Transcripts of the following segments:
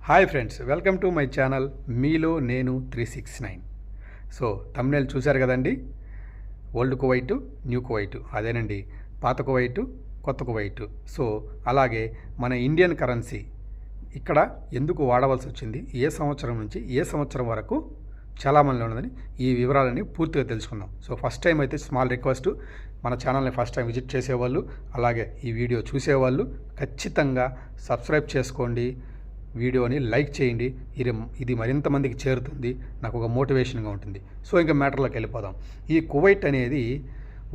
Hi friends, welcome to my channel మీలో నేను 369. So thumbnail చూశారు కదండి. ఓల్డ్ కువైట్, న్యూ కువైట్, అదేనండి పాత కువైట్, కొత్త కువైట్. సో అలాగే మన ఇండియన్ కరెన్సీ ఇక్కడ ఎందుకు వాడవలసి వచ్చింది, ఏ సంవత్సరం నుంచి ఏ సంవత్సరం వరకు చాలామందిలో ఉన్నదని ఈ వివరాలని పూర్తిగా తెలుసుకుందాం. సో ఫస్ట్ టైం అయితే స్మాల్ రిక్వెస్ట్, మన ఛానల్ని ఫస్ట్ టైం విజిట్ చేసేవాళ్ళు అలాగే ఈ వీడియో చూసేవాళ్ళు ఖచ్చితంగా సబ్స్క్రైబ్ చేసుకోండి, వీడియోని లైక్ చేయండి. ఇది మరింత మందికి చేరుతుంది, నాకు ఒక మోటివేషన్గా ఉంటుంది. సో ఇంకా మ్యాటర్లోకి వెళ్ళిపోదాం. ఈ కువైట్ అనేది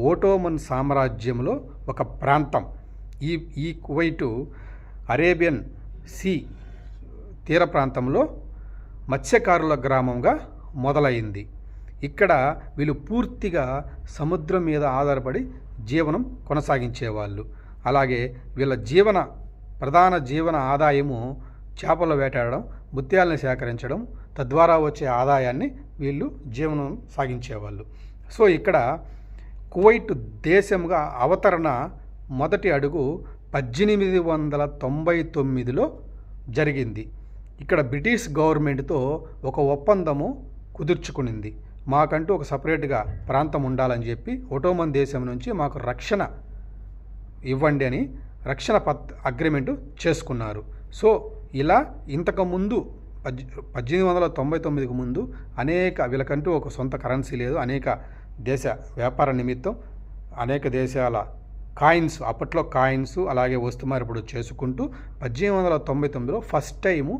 ఓటోమన్ సామ్రాజ్యంలో ఒక ప్రాంతం. ఈ కువైటు అరేబియన్ సీ తీర ప్రాంతంలో మత్స్యకారుల గ్రామంగా మొదలైంది. ఇక్కడ వీళ్ళు పూర్తిగా సముద్రం మీద ఆధారపడి జీవనం కొనసాగించేవాళ్ళు. అలాగే వీళ్ళ ప్రధాన జీవన ఆదాయము చేపలు వేటాడడం, ముత్యాలను సేకరించడం, తద్వారా వచ్చే ఆదాయాన్ని వీళ్ళు జీవనం సాగించేవాళ్ళు. సో ఇక్కడ కువైట్ దేశంగా అవతరణ మొదటి అడుగు 1899లో జరిగింది. ఇక్కడ బ్రిటిష్ గవర్నమెంట్తో ఒక ఒప్పందము కుదుర్చుకునింది. మాకంటూ ఒక సపరేట్గా ప్రాంతం ఉండాలని చెప్పి ఒటోమన్ దేశం నుంచి మాకు రక్షణ ఇవ్వండి అని రక్షణ అగ్రిమెంటు చేసుకున్నారు. సో ఇలా ఇంతకుముందు 1899కు ముందు వీళ్ళకంటూ ఒక సొంత కరెన్సీ లేదు. అనేక దేశ వ్యాపార నిమిత్తం అనేక దేశాల కాయిన్స్, అప్పట్లో కాయిన్స్ అలాగే వస్తు మార్పిడి చేసుకుంటూ 1899లో ఫస్ట్ టైము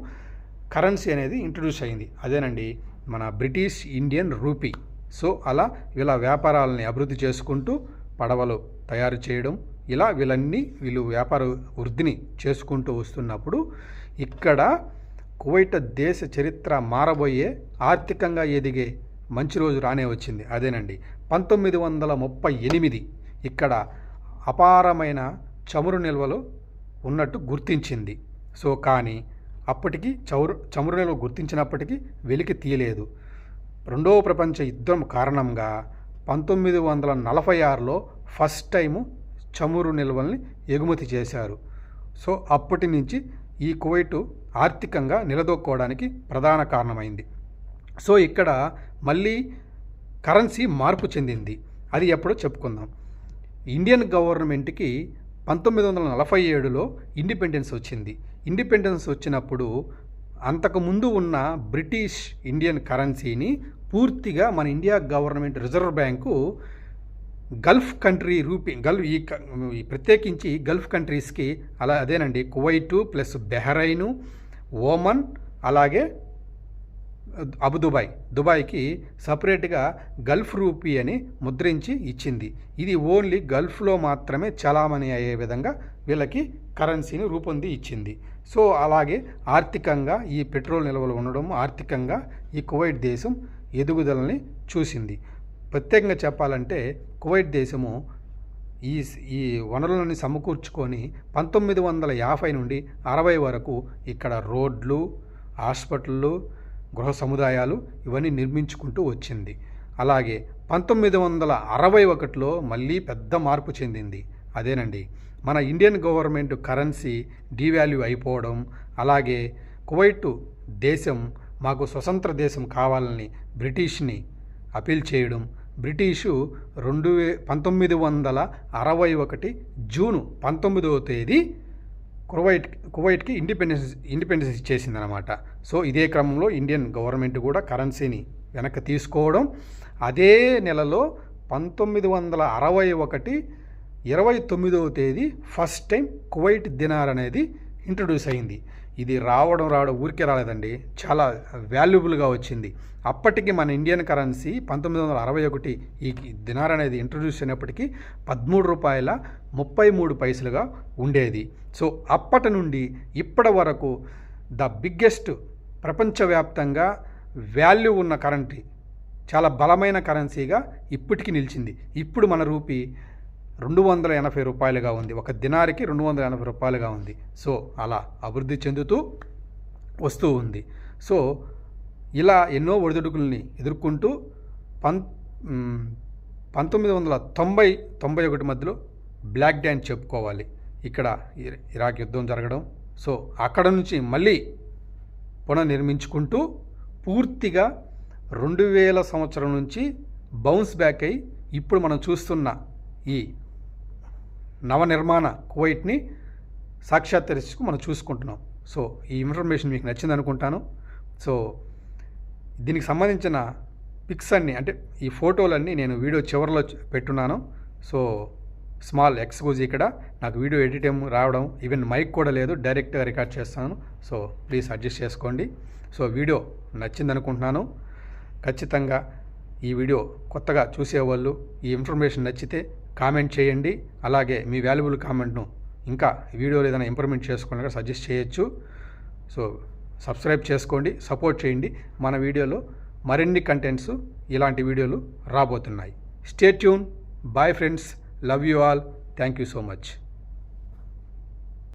కరెన్సీ అనేది ఇంట్రడ్యూస్ అయింది. అదేనండి మన బ్రిటిష్ ఇండియన్ రూపీ. సో అలా వీళ్ళ వ్యాపారాలని అభివృద్ధి చేసుకుంటూ పడవలు తయారు చేయడం, ఇలా వీళ్ళు వ్యాపార వృద్ధిని చేసుకుంటూ వస్తున్నప్పుడు ఇక్కడ కువైట్ దేశ చరిత్ర మారబోయే, ఆర్థికంగా ఎదిగే మంచి రోజు రానే వచ్చింది. అదేనండి 1938 ఇక్కడ అపారమైన చమురు నిల్వలు ఉన్నట్టు గుర్తించింది. సో కానీ అప్పటికి చమురు నిల్వ గుర్తించినప్పటికీ వెలికి తీయలేదు. రెండవ ప్రపంచ యుద్ధం కారణంగా 1946లో ఫస్ట్ టైము చమురు నిల్వల్ని ఎగుమతి చేశారు. సో అప్పటి నుంచి ఈ కువైటు ఆర్థికంగా నిలదొక్కోవడానికి ప్రధాన కారణమైంది. సో ఇక్కడ మళ్ళీ కరెన్సీ మార్పు చెందింది. అది ఎప్పుడో చెప్పుకుందాం. ఇండియన్ గవర్నమెంట్కి 1947లో ఇండిపెండెన్స్ వచ్చింది. ఇండిపెండెన్స్ వచ్చినప్పుడు అంతకుముందు ఉన్న బ్రిటిష్ ఇండియన్ కరెన్సీని పూర్తిగా మన India government reserve bank Gulf country rupee ఈ ప్రత్యేకించి గల్ఫ్ కంట్రీస్కి అదేనండి కువైటు ప్లస్ బెహరైను, ఓమన్ అలాగే దుబాయ్కి సపరేట్గా గల్ఫ్ రూపీ అని ముద్రించి ఇచ్చింది. ఇది ఓన్లీ గల్ఫ్లో మాత్రమే చలామణి అయ్యే విధంగా వీళ్ళకి కరెన్సీని రూపొంది ఇచ్చింది. సో అలాగే ఆర్థికంగా ఈ పెట్రోల్ నిల్వలు ఉండడం ఆర్థికంగా ఈ కువైట్ దేశం ఎదుగుదలని చూసింది. ప్రత్యేకంగా చెప్పాలంటే కువైట్ దేశము ఈ వనరులని సమకూర్చుకొని 1950 నుండి 60 వరకు ఇక్కడ రోడ్లు, హాస్పిటళ్ళు, గృహ సముదాయాలు ఇవన్నీ నిర్మించుకుంటూ వచ్చింది. అలాగే 1961లో మళ్ళీ పెద్ద మార్పు చెందింది. అదేనండి మన ఇండియన్ గవర్నమెంట్ కరెన్సీ డీవాల్యూ అయిపోవడం, అలాగే కువైట్ దేశం మాకు స్వతంత్ర దేశం కావాలని బ్రిటిష్ని అపీల్ చేయడం, బ్రిటిషు 1961 జూన్ 19వ తేదీ కువైట్కి ఇండిపెండెన్స్ ఇచ్చేసిందనమాట. సో ఇదే క్రమంలో ఇండియన్ గవర్నమెంట్ కూడా కరెన్సీని వెనక్కి తీసుకోవడం, అదే నెలలో 1961 29వ తేదీ ఫస్ట్ టైం కువైట్ దినార్ అనేది ఇంట్రడ్యూస్ అయింది. ఇది రావడం ఊరికే రాలేదండి, చాలా వాల్యుబుల్గా వచ్చింది. అప్పటికి మన ఇండియన్ కరెన్సీ 1961 ఈ దినార్ అనేది ఇంట్రడ్యూస్ అయినప్పటికీ ₹13.33గా ఉండేది. సో అప్పటి నుండి ఇప్పటి వరకు ద బిగ్గెస్ట్ ప్రపంచవ్యాప్తంగా వాల్యూ ఉన్న కరెన్సీ, చాలా బలమైన కరెన్సీగా ఇప్పటికీ నిలిచింది. ఇప్పుడు మన రూపీ ₹280గా ఉంది. ఒక దినారికి ₹280గా ఉంది. సో అలా అభివృద్ధి చెందుతూ వస్తూ ఉంది. సో ఇలా ఎన్నో ఒడిదుడుకుల్ని ఎదుర్కొంటూ 1990-91 మధ్యలో బ్లాక్ డే అని చెప్పుకోవాలి. ఇక్కడ ఇరాక్ యుద్ధం జరగడం, సో అక్కడ నుంచి మళ్ళీ పునర్నిర్మించుకుంటూ పూర్తిగా 2000 సంవత్సరం నుంచి బౌన్స్ బ్యాక్ అయ్యి ఇప్పుడు మనం చూస్తున్న ఈ నవనిర్మాణ కువైట్ని సాక్షాత్కరించుకు మనం చూసుకుంటున్నాం. సో ఈ ఇన్ఫర్మేషన్ మీకు నచ్చింది అనుకుంటాను. సో దీనికి సంబంధించిన పిక్స్ అన్నీ అంటే ఈ ఫోటోలన్నీ నేను వీడియో చివరిలో పెట్టున్నాను. సో స్మాల్ ఎక్స్క్యూజ్, ఇక్కడ నాకు వీడియో ఎడిట్ రావడం, ఈవెన్ మైక్ కూడా లేదు, డైరెక్ట్గా రికార్డ్ చేస్తాను. సో ప్లీజ్ అడ్జస్ట్ చేసుకోండి. సో వీడియో నచ్చింది అనుకుంటున్నాను. ఖచ్చితంగా ఈ వీడియో కొత్తగా చూసేవాళ్ళు ఈ ఇన్ఫర్మేషన్ నచ్చితే కామెంట్ చేయండి. అలాగే మీ వాల్యుబుల్ కామెంట్ను ఇంకా వీడియోలో ఏదైనా ఇంప్రూవ్మెంట్ చేసుకోవాలని సజెస్ట్ చేయొచ్చు. సో సబ్స్క్రైబ్ చేసుకోండి, సపోర్ట్ చేయండి. మన వీడియోలో మరిన్ని కంటెంట్స్ ఇలాంటి వీడియోలు రాబోతున్నాయి. Stay tune. Bye friends. Love you all. Thank you so much.